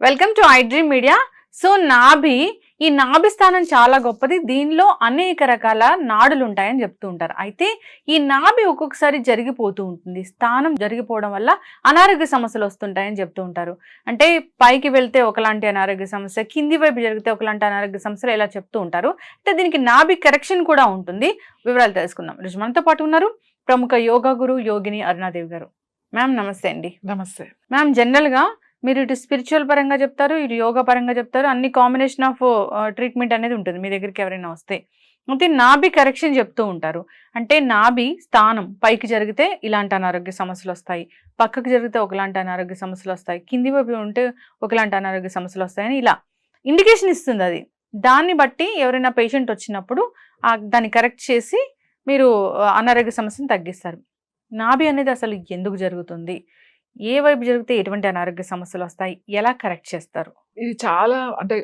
Welcome to I dream media. So ఈ నాభి స్థానం చాలా గొప్పది. దీనిలో అనేక రకాల నాడులు ఉంటాయని చెప్తూ ఉంటారు. అయితే ఈ నాభి ఒక్కొక్కసారి జరిగిపోతూ ఉంటుంది. స్థానం జరిగిపోవడం వల్ల అనారోగ్య సమస్యలు వస్తుంటాయని చెప్తూ ఉంటారు. అంటే పైకి వెళ్తే ఒకలాంటి అనారోగ్య సమస్య, కింది వైపు జరిగితే ఒకలాంటి అనారోగ్య సమస్యలు ఇలా చెప్తూ ఉంటారు. అయితే దీనికి నాభి కరెక్షన్ కూడా ఉంటుంది. వివరాలు తెలుసుకుందాం. రోజు మనతో పాటు ఉన్నారు ప్రముఖ యోగా గురు యోగిని అరుణాదేవి గారు. మ్యామ్ నమస్తే అండి. నమస్తే మ్యామ్, జనరల్గా మీరు ఇటు స్పిరిచువల్ పరంగా చెప్తారు, ఇటు యోగా పరంగా చెప్తారు. అన్ని కాంబినేషన్ ఆఫ్ ట్రీట్మెంట్ అనేది ఉంటుంది మీ దగ్గరికి ఎవరైనా వస్తే. అయితే నాభి కరెక్షన్ చెప్తూ ఉంటారు. అంటే నాభి స్థానం పైకి జరిగితే ఇలాంటి అనారోగ్య సమస్యలు వస్తాయి, పక్కకు జరిగితే ఒకలాంటి అనారోగ్య సమస్యలు వస్తాయి, కింది వైపు ఉంటే ఒకలాంటి అనారోగ్య సమస్యలు వస్తాయని ఇలా ఇండికేషన్ ఇస్తుంది. అది దాన్ని బట్టి ఎవరైనా పేషెంట్ వచ్చినప్పుడు దాన్ని కరెక్ట్ చేసి మీరు అనారోగ్య సమస్యను తగ్గిస్తారు. నాభి అనేది అసలు ఎందుకు జరుగుతుంది, ఏ వైపు జరిగితే ఎటువంటి అనారోగ్య సమస్యలు వస్తాయి, ఎలా కరెక్ట్ చేస్తారు? ఇది చాలా అంటే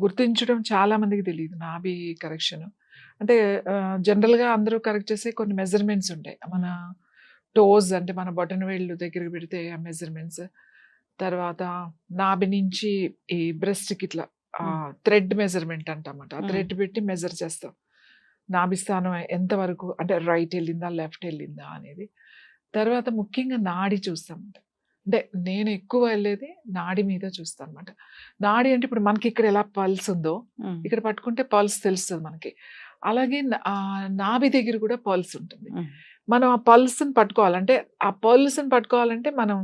గుర్తించడం చాలా మందికి తెలియదు నాభి కరెక్షన్. అంటే జనరల్గా అందరూ కరెక్ట్ చేసే కొన్ని మెజర్మెంట్స్ ఉంటాయి. మన టోస్ అంటే మన బొటన వేళ్ళు దగ్గరికి పెడితే ఆ మెజర్మెంట్స్, తర్వాత నాభి నుంచి ఈ బ్రెస్ట్కి ఇట్లా థ్రెడ్ మెజర్మెంట్ అంటామట. ఆ థ్రెడ్ పెట్టి మెజర్ చేస్తాం నాభి స్థానం ఎంతవరకు, అంటే రైట్ వెళ్ళిందా లెఫ్ట్ వెళ్ళిందా అనేది. తర్వాత ముఖ్యంగా నాడి చూస్తామంట. అంటే నేను ఎక్కువ వెళ్ళేది నాడి మీద చూస్తాను అనమాట. నాడి అంటే ఇప్పుడు మనకి ఇక్కడ ఎలా పల్స్ ఉందో ఇక్కడ పట్టుకుంటే పల్స్ తెలుస్తుంది మనకి, అలాగే నాభి దగ్గర కూడా పల్స్ ఉంటుంది. మనం ఆ పల్స్ని పట్టుకోవాలంటే మనం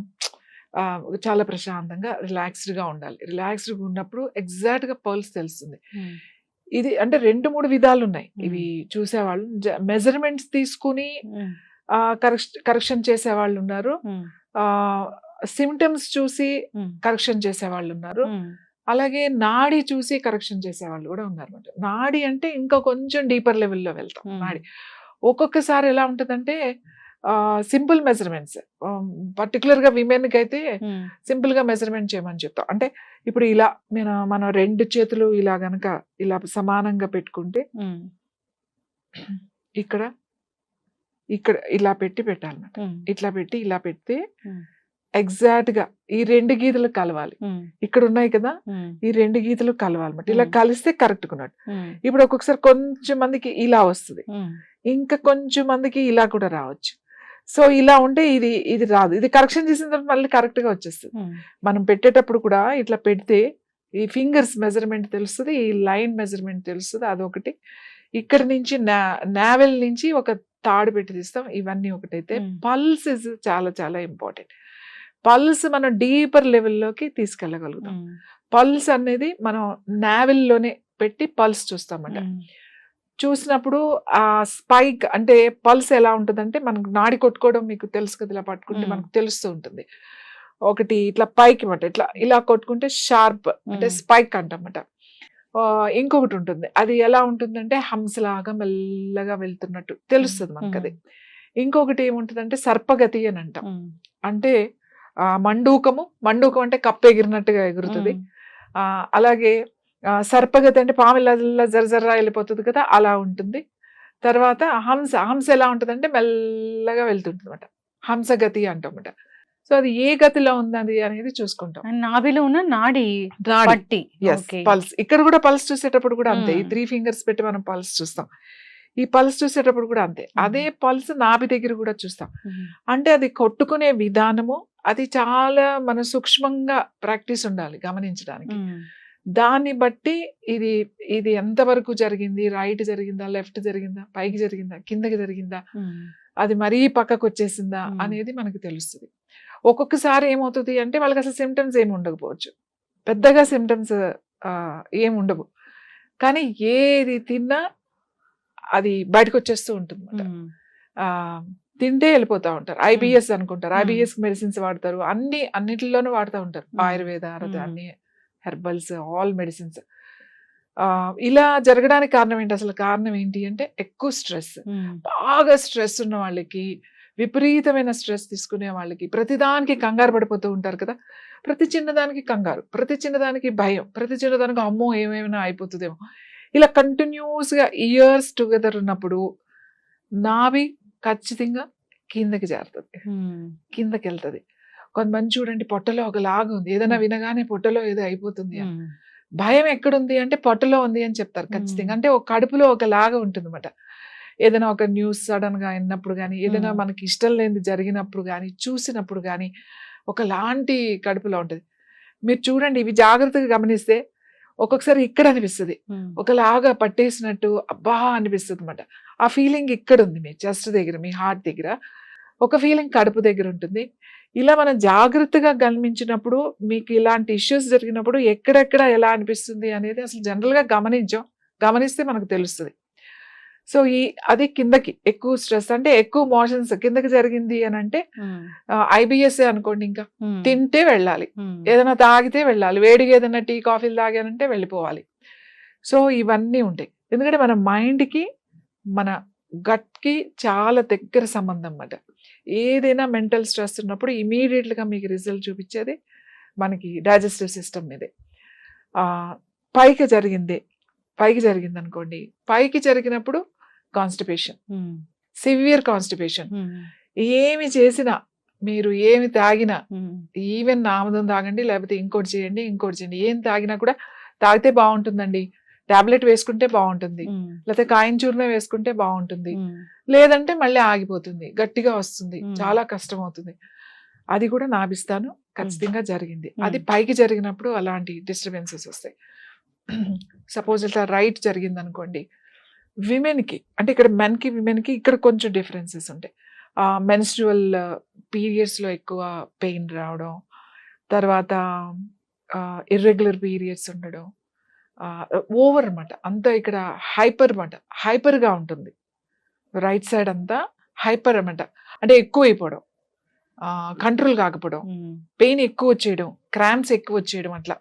చాలా ప్రశాంతంగా రిలాక్స్డ్గా ఉండాలి. రిలాక్స్డ్గా ఉన్నప్పుడు ఎగ్జాక్ట్గా పల్స్ తెలుస్తుంది. ఇది అంటే 2-3 విధాలు ఉన్నాయి ఇవి చూసేవాళ్ళు. మెజర్మెంట్స్ తీసుకుని కరెక్షన్ చేసే వాళ్ళు ఉన్నారు, సిమ్టమ్స్ చూసి కరెక్షన్ చేసే వాళ్ళు ఉన్నారు, అలాగే నాడి చూసి కరెక్షన్ చేసే వాళ్ళు కూడా ఉన్నారు. నాడి అంటే ఇంకా కొంచెం డీపర్ లెవెల్లో వెళ్తాం. నాడి ఒక్కొక్కసారి ఎలా ఉంటుందంటే సింపుల్ మెజర్మెంట్స్, పర్టికులర్గా విమెన్కి అయితే సింపుల్గా మెజర్మెంట్ చేయమని చెప్తాం. అంటే ఇప్పుడు ఇలా మనం 2 చేతులు ఇలా గనక ఇలా సమానంగా పెట్టుకుంటే ఇక్కడ ఇలా పెట్టాలన్నమాట. ఇలా పెడితే ఎగ్జాక్ట్ గా ఈ 2 గీతలు కలవాలి. ఇక్కడ ఉన్నాయి కదా, ఈ 2 గీతలు కలవాలన్నమాట. ఇలా కలిస్తే కరెక్ట్ ఉన్నట్టు. ఇప్పుడు ఒక్కొక్కసారి కొంచెం మందికి ఇలా వస్తుంది, ఇంకా కొంచెం మందికి ఇలా కూడా రావచ్చు. సో ఇలా ఉంటే ఇది రాదు. ఇది కరెక్షన్ చేసిన తర్వాత మళ్ళీ కరెక్ట్ గా వచ్చేస్తుంది. మనం పెట్టేటప్పుడు కూడా ఇట్లా పెడితే ఈ ఫింగర్స్ మెజర్మెంట్ తెలుస్తుంది, ఈ లైన్ మెజర్మెంట్ తెలుస్తుంది. అదొకటి. ఇక్కడ నుంచి నావెల్ నుంచి ఒక తాడు పెట్టి తీస్తాం. ఇవన్నీ ఒకటైతే పల్స్ ఇస్ చాలా చాలా ఇంపార్టెంట్. పల్స్ మనం డీపర్ లెవెల్లోకి తీసుకెళ్ళగలుగుతాం. పల్స్ అనేది మనం నావెల్లోనే పెట్టి పల్స్ చూస్తామంట. చూసినప్పుడు ఆ స్పైక్ అంటే పల్స్ ఎలా ఉంటుందంటే, మనకు నాడి కొట్టుకోవడం మీకు తెలుసు కదా, ఇలా పట్టుకుంటే మనకు తెలుస్తూ ఉంటుంది. ఒకటి ఇట్లా పైకి మాట ఇలా కొట్టుకుంటే షార్ప్ అంటే స్పైక్ అంటమాట. ఇంకొకటి ఉంటుంది, అది ఎలా ఉంటుందంటే హంసలాగా మెల్లగా వెళ్తున్నట్టు తెలుస్తుంది మనకు అది. ఇంకొకటి ఏముంటుందంటే సర్పగతి అని అంటాం. అంటే మండూకం అంటే కప్ప ఎగిరినట్టుగా ఎగురుతుంది. అలాగే సర్పగతి అంటే పాముల జర్జర్రా వెళ్ళిపోతుంది కదా, అలా ఉంటుంది. తర్వాత హంస ఎలా ఉంటుందంటే మెల్లగా వెళ్తుంటుంది అనమాట, హంసగతి అంటామట. సో అది ఏ గతిలో ఉంది అనేది చూసుకుంటాం. నాభిలో ఉన్న నాడి పల్స్. ఇక్కడ కూడా పల్స్ చూసేటప్పుడు కూడా అంతే. ఈ 3 ఫింగర్స్ పెట్టి మనం పల్స్ చూస్తాం. ఈ పల్స్ చూసేటప్పుడు కూడా అంతే. అదే పల్స్ నాభి దగ్గర కూడా చూస్తాం. అంటే అది కొట్టుకునే విధానము అది చాలా మన సూక్ష్మంగా ప్రాక్టీస్ ఉండాలి గమనించడానికి. దాన్ని బట్టి ఇది ఎంతవరకు జరిగింది, రైట్ జరిగిందా, లెఫ్ట్ జరిగిందా, పైకి జరిగిందా, కిందకి జరిగిందా, అది మరీ పక్కకు వచ్చేసిందా అనేది మనకు తెలుస్తుంది. ఒక్కొక్కసారి ఏమవుతుంది అంటే వాళ్ళకి అసలు సిమ్టమ్స్ ఏమి ఉండకపోవచ్చు, పెద్దగా సిమ్టమ్స్ ఏమి ఉండవు, కానీ ఏది తిన్నా అది బయటకు వచ్చేస్తూ ఉంటుంది అన్నమాట. తింటే వెళ్ళిపోతూ ఉంటారు. IBS అనుకుంటారు, IBS మెడిసిన్స్ వాడతారు, అన్నిటిలోనూ వాడుతూ ఉంటారు. ఆయుర్వేద, అన్ని హెర్బల్స్, ఆల్ మెడిసిన్స్. ఇలా జరగడానికి కారణం ఏంటి? అసలు కారణం ఏంటి అంటే ఎక్కువ స్ట్రెస్. బాగా స్ట్రెస్ ఉన్న వాళ్ళకి, విపరీతమైన స్ట్రెస్ తీసుకునే వాళ్ళకి, ప్రతిదానికి కంగారు పడిపోతూ ఉంటారు కదా. ప్రతి చిన్నదానికి కంగారు, ప్రతి చిన్నదానికి భయం, ప్రతి చిన్నదానికి అమ్మో ఏమైనా అయిపోతుందేమో, ఇలా కంటిన్యూస్గా ఇయర్స్ టుగెదర్ ఉన్నప్పుడు నాభి ఖచ్చితంగా కిందకి జారుతుంది, కిందకి వెళ్తుంది. కొంతమంది చూడండి పొట్టలో ఒకలాగా ఉంది, ఏదైనా వినగానే పొట్టలో ఏదో అయిపోతుంది అని. భయం ఎక్కడుంది అంటే పొట్టలో ఉంది అని చెప్తారు ఖచ్చితంగా. అంటే ఒక కడుపులో ఒకలాగా ఉంటుంది అనమాట. ఏదైనా ఒక న్యూస్ సడన్ గా అయినప్పుడు కానీ, ఏదైనా మనకి ఇష్టం లేనిది జరిగినప్పుడు కానీ, చూసినప్పుడు కానీ ఒకలాంటి కడుపులో ఉంటుంది. మీరు చూడండి ఇవి జాగ్రత్తగా గమనిస్తే ఒక్కొక్కసారి ఇక్కడ అనిపిస్తుంది, ఒకలాగా పట్టేసినట్టు అబ్బా అనిపిస్తుంది అనమాట. ఆ ఫీలింగ్ ఇక్కడ ఉంది మీ చెస్ట్ దగ్గర, మీ హార్ట్ దగ్గర. ఒక ఫీలింగ్ కడుపు దగ్గర ఉంటుంది. ఇలా మనం జాగ్రత్తగా గమనించినప్పుడు మీకు ఇలాంటి ఇష్యూస్ జరిగినప్పుడు ఎక్కడెక్కడ ఎలా అనిపిస్తుంది అనేది అసలు జనరల్గా గమనిస్తే మనకు తెలుస్తుంది. సో అది కిందకి ఎక్కువ స్ట్రెస్ అంటే ఎక్కువ మోషన్స్ కిందకి జరిగింది అని అంటే IBS అనుకోండి, ఇంకా తింటే వెళ్ళాలి, ఏదైనా తాగితే వెళ్ళాలి, వేడిగా ఏదైనా టీ కాఫీలు తాగానంటే వెళ్ళిపోవాలి. సో ఇవన్నీ ఉంటాయి. ఎందుకంటే మన మైండ్కి మన గట్కి చాలా దగ్గర సంబంధం అన్నమాట. ఏదైనా మెంటల్ స్ట్రెస్ ఉన్నప్పుడు ఇమీడియట్గా మీకు రిజల్ట్ చూపించేది మనకి డైజెస్టివ్ సిస్టమ్ మీదే. పైకి జరిగింది అనుకోండి, పైకి జరిగినప్పుడు కాన్స్టిపేషన్, సివియర్ కాన్స్టిపేషన్. ఏమి చేసినా, మీరు ఏమి తాగినా, ఈవెన్ ఆముదం తాగండి, లేకపోతే ఇంకోటి చేయండి, ఏం తాగినా కూడా తాగితే బాగుంటుందండి, టాబ్లెట్ వేసుకుంటే బాగుంటుంది, లేకపోతే కాయం చూర్ణం వేసుకుంటే బాగుంటుంది, లేదంటే మళ్ళీ ఆగిపోతుంది, గట్టిగా వస్తుంది, చాలా కష్టం అవుతుంది. అది కూడా నాభిస్తాను ఖచ్చితంగా జరిగింది. అది పైకి జరిగినప్పుడు అలాంటి డిస్టర్బెన్సెస్ వస్తాయి. సపోజ్ ఇట్లా రైట్ జరిగింది అనుకోండి, విమెన్కి అంటే ఇక్కడ మెన్కి విమెన్కి ఇక్కడ కొంచెం డిఫరెన్సెస్ ఉంటాయి. మెన్స్ట్రువల్ పీరియడ్స్లో ఎక్కువ పెయిన్ రావడం, తర్వాత ఇర్రెగ్యులర్ పీరియడ్స్ ఉండడం, ఓవర్ అనమాట, అంతా ఇక్కడ హైపర్గా ఉంటుంది. రైట్ సైడ్ అంతా హైపర్ అనమాట, అంటే ఎక్కువ అయిపోవడం, కంట్రోల్ కాకపోవడం, పెయిన్ ఎక్కువ వచ్చేయడం, క్రాంప్స్ ఎక్కువ వచ్చేయడం అట్లా.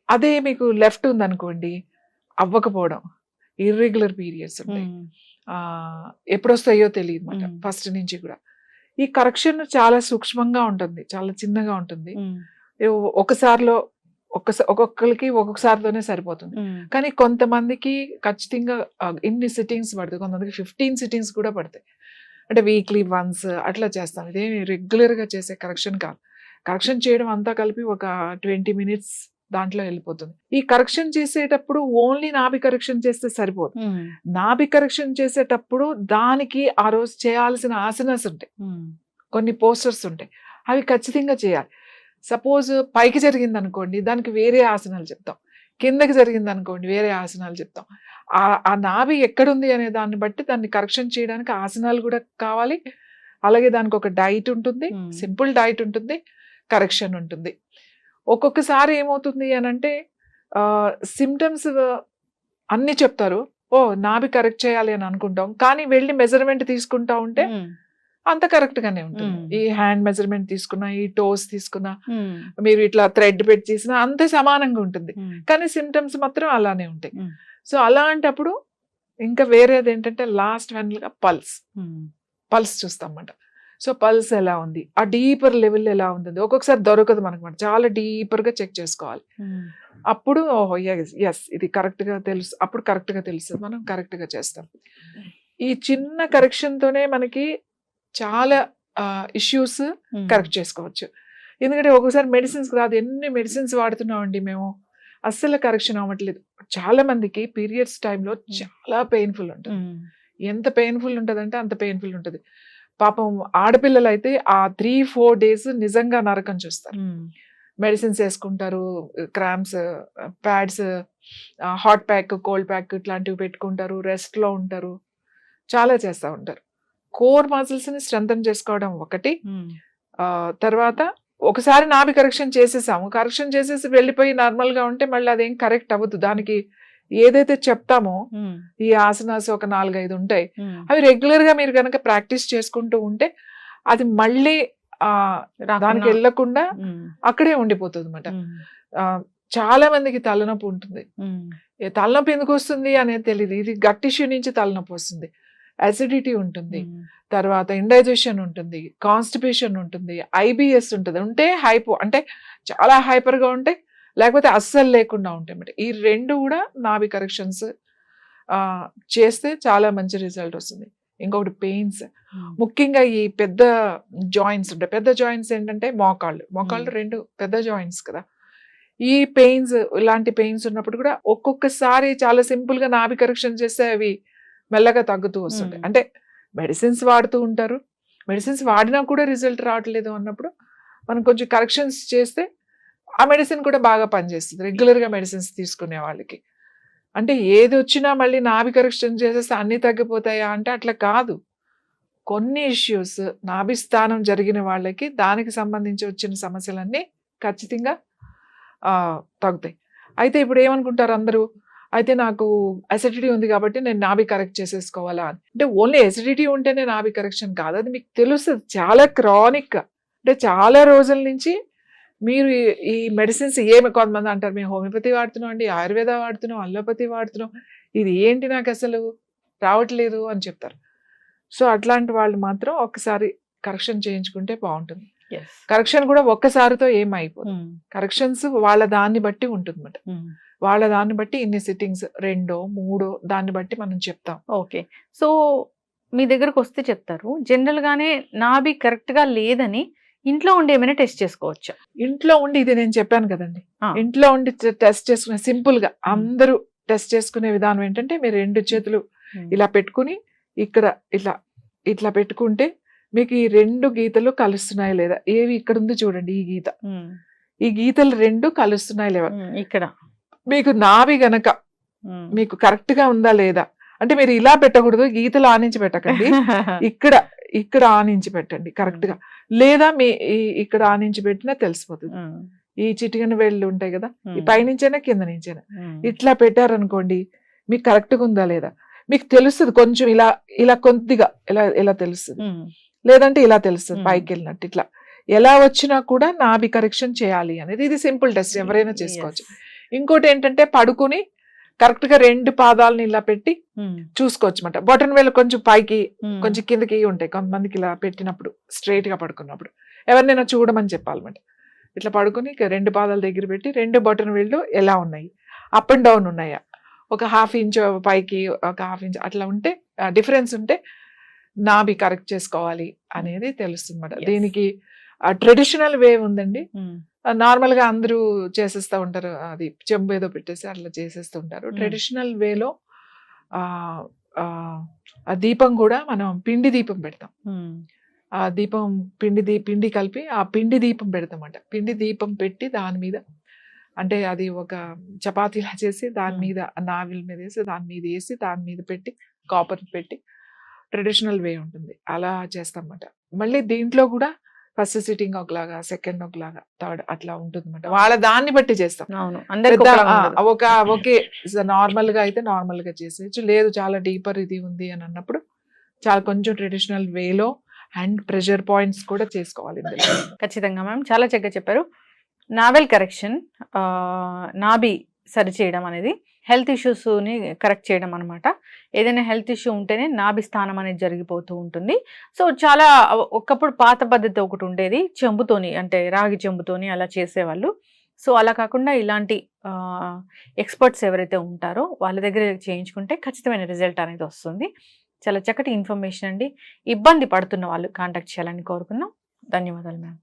అదే మీకు లెఫ్ట్ ఉందనుకోండి, అవ్వకపోవడం, ఇర్రెగ్యులర్ పీరియడ్స్ ఉంటాయి, ఎప్పుడు వస్తాయో తెలియదు అనమాట ఫస్ట్ నుంచి కూడా. ఈ కరెక్షన్ చాలా సూక్ష్మంగా ఉంటుంది, చాలా చిన్నగా ఉంటుంది. ఒక్కొక్కరికి ఒక్కొక్కసారితోనే సరిపోతుంది. కానీ కొంతమందికి ఖచ్చితంగా ఇన్ని సిట్టింగ్స్ పడతాయి, కొంతమందికి 15 సిట్టింగ్స్ కూడా పడతాయి. అంటే వీక్లీ వన్స్ అట్లా చేస్తాం. ఇదేమి రెగ్యులర్గా చేసే కరెక్షన్ కాదు. కరెక్షన్ చేయడం అంతా కలిపి ఒక 20 minutes దాంట్లో వెళ్ళిపోతుంది. ఈ కరెక్షన్ చేసేటప్పుడు ఓన్లీ నాభి కరెక్షన్ చేస్తే సరిపోదు. నాభి కరెక్షన్ చేసేటప్పుడు దానికి ఆ రోజు చేయాల్సిన ఆసనాస్ ఉంటాయి, కొన్ని పోస్టర్స్ ఉంటాయి, అవి ఖచ్చితంగా చేయాలి. సపోజ్ పైకి జరిగింది అనుకోండి, దానికి వేరే ఆసనాలు చెప్తాం, కిందకి జరిగింది అనుకోండి వేరే ఆసనాలు చెప్తాం. ఆ నాభి ఎక్కడుంది అనే దాన్ని బట్టి దాన్ని కరెక్షన్ చేయడానికి ఆసనాలు కూడా కావాలి. అలాగే దానికి ఒక డైట్ ఉంటుంది, సింపుల్ డైట్ ఉంటుంది, కరెక్షన్ ఉంటుంది. ఒక్కొక్కసారి ఏమవుతుంది అని అంటే సిమ్టమ్స్ అన్ని చెప్తారు, ఓ నాభి కరెక్ట్ చేయాలి అని అనుకుంటాం, కానీ వెళ్ళి మెజర్మెంట్ తీసుకుంటా ఉంటే అంత కరెక్ట్ గానే ఉంటుంది. ఈ హ్యాండ్ మెజర్మెంట్ తీసుకున్నా, ఈ టోస్ తీసుకున్నా, మీరు ఇట్లా థ్రెడ్ పెట్టి చేసినా అంతే సమానంగా ఉంటుంది, కానీ సిమ్టమ్స్ మాత్రం అలానే ఉంటాయి. సో అలాంటప్పుడు ఇంకా వేరేది ఏంటంటే లాస్ట్ ఫైనల్ గా పల్స్ చూస్తాం అన్నమాట. సో పల్స్ ఎలా ఉంది, ఆ డీపర్ లెవెల్ ఎలా ఉంటుంది, ఒక్కొక్కసారి దొరకదు మనకు, చాలా డీపర్ గా చెక్ చేసుకోవాలి. అప్పుడు ఓహో ఎస్ ఇది కరెక్ట్ గా తెలుసు, అప్పుడు కరెక్ట్ గా తెలుస్తుంది, మనం కరెక్ట్ గా చేస్తాం. ఈ చిన్న కరెక్షన్ తోనే మనకి చాలా ఇష్యూస్ కరెక్ట్ చేసుకోవచ్చు. ఎందుకంటే ఒక్కొక్కసారి మెడిసిన్స్ రాదు, ఎన్ని మెడిసిన్స్ వాడుతున్నామండి మేము, అస్సలు కరెక్షన్ అవ్వట్లేదు. చాలా మందికి పీరియడ్స్ టైంలో చాలా పెయిన్ఫుల్ ఉంటుంది. ఎంత పెయిన్ఫుల్ ఉంటుంది అంటే అంత పెయిన్ఫుల్ ఉంటుంది. పాపం ఆడపిల్లలు అయితే ఆ 3-4 days నిజంగా నరకం చూస్తారు. మెడిసిన్స్ వేసుకుంటారు, cramps, pads, hot pack, cold pack ఇట్లాంటివి పెట్టుకుంటారు, రెస్ట్లో ఉంటారు, చాలా చేస్తూ ఉంటారు. కోర్ మజిల్స్ని స్ట్రెంథన్ చేసుకోవడం ఒకటి. తర్వాత ఒకసారి నాభి కరెక్షన్ చేసేసాము, కరెక్షన్ చేసేసి వెళ్ళిపోయి నార్మల్గా ఉంటే మళ్ళీ అదేం కరెక్ట్ అవ్వదు. దానికి ఏదైతే చెప్తామో ఈ ఆసనాస్ ఒక 4-5 ఉంటాయి, అవి రెగ్యులర్గా మీరు కనుక ప్రాక్టీస్ చేసుకుంటూ ఉంటే అది మళ్ళీ దానికి వెళ్ళకుండా అక్కడే ఉండిపోతుంది అనమాట. చాలా మందికి తలనొప్పి ఉంటుంది, తలనొప్పి ఎందుకు వస్తుంది అనేది తెలియదు. ఇది గట్ ఇష్యూ నుంచి తలనొప్పి వస్తుంది, అసిడిటీ ఉంటుంది, తర్వాత ఇండైజెషన్ ఉంటుంది, కాన్స్టిపేషన్ ఉంటుంది, IBS ఉంటుంది. హైపో అంటే చాలా హైపర్గా ఉంటే, లేకపోతే అస్సలు లేకుండా ఉంటాయి. ఈ రెండు కూడా నాభి కరెక్షన్స్ చేస్తే చాలా మంచి రిజల్ట్ వస్తుంది. ఇంకొకటి పెయిన్స్. ముఖ్యంగా ఈ పెద్ద జాయింట్స్ ఉంటాయి. పెద్ద జాయింట్స్ ఏంటంటే మోకాళ్ళు 2 పెద్ద జాయింట్స్ కదా. ఈ పెయిన్స్, ఇలాంటి పెయిన్స్ ఉన్నప్పుడు కూడా ఒక్కొక్కసారి చాలా సింపుల్ గా నాభి కరెక్షన్ చేస్తే అవి మెల్లగా తగ్గుతూ వస్తుంటాయి. అంటే మెడిసిన్స్ వాడుతూ ఉంటారు, మెడిసిన్స్ వాడినా కూడా రిజల్ట్ రావట్లేదు అన్నప్పుడు మనం కొంచెం కరెక్షన్స్ చేస్తే ఆ మెడిసిన్ కూడా బాగా పనిచేస్తుంది రెగ్యులర్ గా మెడిసిన్స్ తీసుకునే వాళ్ళకి. అంటే ఏది వచ్చినా మళ్ళీ నాభి కరెక్షన్ చేసేస్తే అన్ని తగ్గిపోతాయా అంటే అట్లా కాదు. కొన్ని ఇష్యూస్ నాభి స్థానం జరిగిన వాళ్ళకి దానికి సంబంధించి వచ్చిన సమస్యలన్నీ ఖచ్చితంగా తగ్గుతాయి. అయితే ఇప్పుడు ఏమనుకుంటారు అందరూ, అయితే నాకు అసిడిటీ ఉంది కాబట్టి నేను నాభి కరెక్ట్ చేసేసుకోవాలా అని. అంటే ఓన్లీ అసిడిటీ ఉంటేనే నాభి కరెక్షన్ కాదు, అది మీకు తెలుస్తుంది. చాలా క్రానిక్, అంటే చాలా రోజుల నుంచి మీరు ఈ మెడిసిన్స్ ఏమి, కొంతమంది అంటారు మేము హోమియోపతి వాడుతున్నాం అండి, ఆయుర్వేద వాడుతున్నాం, అల్లోపతి వాడుతున్నాం, ఇది ఏంటి నాకు అసలు రావట్లేదు అని చెప్తారు. సో అట్లాంటి వాళ్ళు మాత్రం ఒకసారి కరెక్షన్ చేయించుకుంటే బాగుంటుంది. కరెక్షన్ కూడా ఒక్కసారితో ఏం అయిపోతుంది. కరెక్షన్స్ వాళ్ళ దాన్ని బట్టి ఉంటుంది అన్నమాట. వాళ్ళ దాన్ని బట్టి ఇన్ని సిట్టింగ్స్ 2, 3 దాన్ని బట్టి మనం చెప్తాం. ఓకే. సో మీ దగ్గరకు వస్తే చెప్తారు జనరల్ గానే నాభి కరెక్ట్ గా లేదని ఇంట్లో ఉండి ఏమైనా టెస్ట్ చేసుకోవచ్చా? ఇంట్లో ఉండి ఇది నేను చెప్పాను కదండి, ఇంట్లో ఉండి టెస్ట్ చేసుకునే సింపుల్ గా అందరూ టెస్ట్ చేసుకునే విధానం ఏంటంటే, మీరు 2 చేతులు ఇలా పెట్టుకుని ఇక్కడ ఇట్లా ఇట్లా పెట్టుకుంటే మీకు ఈ 2 గీతలు కలుస్తున్నాయి లేదా, ఏవి ఇక్కడ ఉంది చూడండి, ఈ గీత, ఈ గీతలు 2 కలుస్తున్నాయి లేదా, ఇక్కడ మీకు నాభి గనక మీకు కరెక్ట్ గా ఉందా లేదా, అంటే మీరు ఇలా పెట్టకూడదు, గీతలు ఆనించి పెట్టకండి, ఇక్కడ ఇక్కడ ఆనించి పెట్టండి కరెక్ట్ గా, లేదా మీ ఇక్కడ ఆనించి పెట్టినా తెలిసిపోతుంది. ఈ చిటికన వేళ్ళు ఉంటాయి కదా, ఈ పైనుంచైనా కింద నుంచైనా ఇట్లా పెట్టారనుకోండి, మీకు కరెక్ట్ గా ఉందా లేదా మీకు తెలుస్తుంది. కొంచెం ఇలా ఇలా కొద్దిగా ఇలా ఇలా తెలుస్తుంది, లేదంటే ఇలా తెలుస్తుంది పైకి వెళ్ళినట్టు. ఇట్లా ఎలా వచ్చినా కూడా నాభి కరెక్షన్ చేయాలి అనేది ఇది సింపుల్ టెస్ట్, ఎవరైనా చేసుకోవచ్చు. ఇంకోటి ఏంటంటే పడుకుని కరెక్ట్ గా 2 పాదాలని ఇలా పెట్టి చూసుకోవచ్చు అన్నమాట. బొటన్ వేలు కొంచెం పైకి కొంచెం కిందకి ఉంటాయి కొంతమందికి, ఇలా పెట్టినప్పుడు స్ట్రైట్ గా పడుకున్నప్పుడు ఎవరినైనా చూడమని చెప్పాలన్నమాట. ఇట్లా పడుకుని 2 పాదాల దగ్గర పెట్టి 2 బొటన్ వేళ్ళు ఎలా ఉన్నాయి, అప్ అండ్ డౌన్ ఉన్నాయా, ఒక 1/2 ఇంచ్ పైకి, ఒక 1/2 ఇంచ్ అట్లా ఉంటే, డిఫరెన్స్ ఉంటే నాభి కరెక్ట్ చేసుకోవాలి అనేది తెలుస్తుంది అన్నమాట. దీనికి ట్రెడిషనల్ వే ఉందండి. నార్మల్ గా అందరూ చేసేస్తూ ఉంటారు, అది చెంబు ఏదో పెట్టేసి అట్లా చేసేస్తూ ఉంటారు. ట్రెడిషనల్ వేలో ఆ దీపం కూడా మనం పిండి దీపం పెడతాం. ఆ దీపం పిండి కలిపి ఆ పిండి దీపం పెడతామట. పిండి దీపం పెట్టి దాని మీద, అంటే అది ఒక చపాతీలా చేసి దాని మీద నావిల్ మీద వేసి దాని మీద వేసి దాని మీద పెట్టి కాపర్ పెట్టి ట్రెడిషనల్ వే ఉంటుంది, అలా చేస్తామన్నమాట. మళ్ళీ దీంట్లో కూడా ఫస్ట్ సిట్టింగ్ ఒకలాగా, సెకండ్ ఒకలాగా, థర్డ్ అట్లా ఉంటుంది అన్నమాట. వాళ్ళ దాన్ని బట్టి చేస్తాం. ఓకే నార్మల్ గా అయితే నార్మల్ గా చేసేయచ్చు, లేదు చాలా డీపర్ ఇది ఉంది అని అన్నప్పుడు చాలా కొంచెం ట్రెడిషనల్ వేలో అండ్ ప్రెషర్ పాయింట్స్ కూడా చేసుకోవాలి. ఖచ్చితంగా మ్యామ్, చాలా చక్కగా చెప్పారు. నావెల్ కరెక్షన్, నాభి సరి చేయడం అనేది హెల్త్ ఇష్యూస్ని కరెక్ట్ చేయడం అనమాట. ఏదైనా హెల్త్ ఇష్యూ ఉంటేనే నాభి స్థానం అనేది జరిగిపోతూ ఉంటుంది. సో చాలా ఒకప్పుడు పాత పద్ధతి ఒకటి ఉండేది, చెంబుతోని, అంటే రాగి చెంబుతోని అలా చేసేవాళ్ళు. సో అలా కాకుండా ఇలాంటి ఎక్స్పర్ట్స్ ఎవరైతే ఉంటారో వాళ్ళ దగ్గర చేయించుకుంటే ఖచ్చితమైన రిజల్ట్ అనేది వస్తుంది. చాలా చక్కటి ఇన్ఫర్మేషన్ అండి. ఇబ్బంది పడుతున్న వాళ్ళు కాంటాక్ట్ చేయాలని కోరుకున్నాం. ధన్యవాదాలు మ్యామ్.